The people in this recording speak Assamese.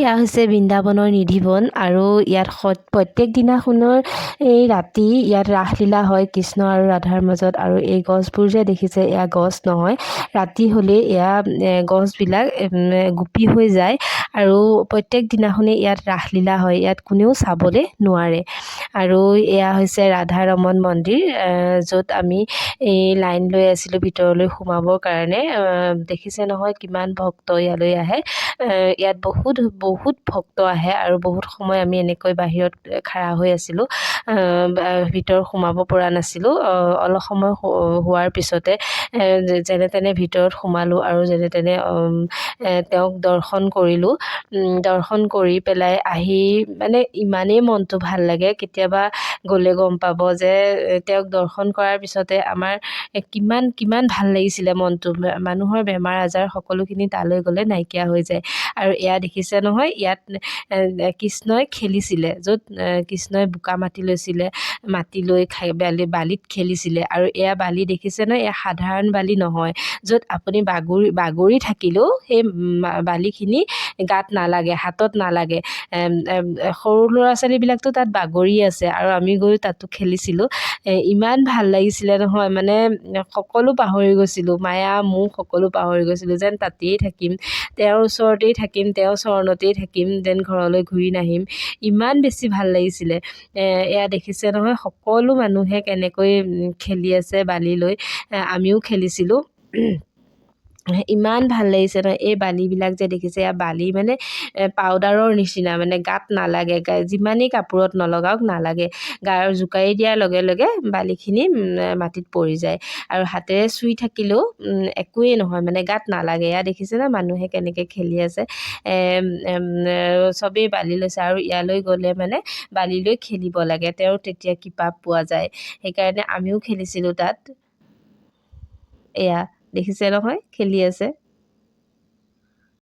এয়া হৈছে বৃন্দাবনৰ নিধিবন আৰু ইয়াত প্ৰত্যেক দিনাখনৰ এই ৰাতি ইয়াত ৰাসলীলা হয় কৃষ্ণ আৰু ৰাধাৰ মাজত। আৰু এই গছবোৰ যে দেখিছে এয়া গছ নহয়, ৰাতি হ'লে এয়া গছবিলাক গোপী হৈ যায় আৰু প্ৰত্যেক দিনাখনে ইয়াত ৰাসলীলা হয়, ইয়াত কোনেও চাবলৈ নোৱাৰে। আৰু এয়া হৈছে ৰাধা ৰমন মন্দিৰ, য'ত আমি এই লাইন লৈ আছিলোঁ ভিতৰলৈ সোমাবৰ কাৰণে। দেখিছে নহয় কিমান ভক্ত ইয়ালৈ আহে। ইয়াত বহুত ভক্ত আহে আৰু বহুত সময় আমি এনেকৈ বাহিৰত খাৰা হৈ আছিলোঁ, ভিতৰত সোমাব পৰা নাছিলোঁ। অলপ সময় হোৱাৰ পিছতে যেনে তেনে ভিতৰত সোমালোঁ আৰু যেনে তেনে তেওঁক দৰ্শন কৰিলোঁ। দৰ্শন কৰি পেলাই আহি মানে ইমানেই মনটো ভাল লাগে, কেতিয়াবা গ'লে গম পাব যে তেওঁক দৰ্শন কৰাৰ পিছতে আমাৰ কিমান ভাল লাগিছিলে মনটো। মানুহৰ বেমাৰ আজাৰ সকলোখিনি তালৈ গ'লে নাইকিয়া হৈ যায়। আৰু এয়া দেখিছে নহয়, ইয়াত কৃষ্ণই খেলিছিলে, য'ত কৃষ্ণই বোকা মাটি লৈছিলে, মাটি লৈ বালিত খেলিছিলে। আৰু এয়া বালি দেখিছে নহয়, এয়া সাধাৰণ বালি নহয়, য'ত আপুনি বাগৰি থাকিলেও সেই বালিখিনি গাত নালাগে, হাতত নালাগে। সৰু ল'ৰা ছোৱালীবিলাকতো তাত বাগৰি আছে আৰু আমি গৈ তাতো খেলিছিলোঁ। ইমান ভাল লাগিছিলে নহয়, মানে সকলো পাহৰি গৈছিলোঁ, মায়া মোহ সকলো পাহৰি গৈছিলোঁ, যেন তাতেই থাকিম, তেওঁৰ ওচৰতেই থাকিম, তেওঁৰ চৰণতেই থাকিম, যেন ঘৰলৈ ঘূৰি নাহিম। ইমান বেছি ভাল লাগিছিলে। এয়া দেখিছে নহয় সকলো মানুহে কেনেকৈ খেলি আছে বালি লৈ, আমিও খেলিছিলোঁ। ইমান ভাল লাগিছে নহয়। এই বালিবিলাক যে দেখিছে, এয়া বালি মানে পাউডাৰৰ নিচিনা, মানে গাত নালাগে, যিমানেই কাপোৰত নলগাওক নালাগে। জোকাৰি দিয়াৰ লগে লগে বালিখিনি মাটিত পৰি যায় আৰু হাতেৰে চুই থাকিলেও একোৱেই নহয়, মানে গাত নালাগে। এয়া দেখিছে না মানুহে কেনেকৈ খেলি আছে। চবেই বালি লৈছে আৰু ইয়ালৈ গ'লে মানে বালি লৈ খেলিব লাগে, তেওঁৰ তেতিয়া কৃপা পোৱা যায়। সেইকাৰণে আমিও খেলিছিলোঁ তাত। এয়া দেখিছে নহয় খেলি আছে।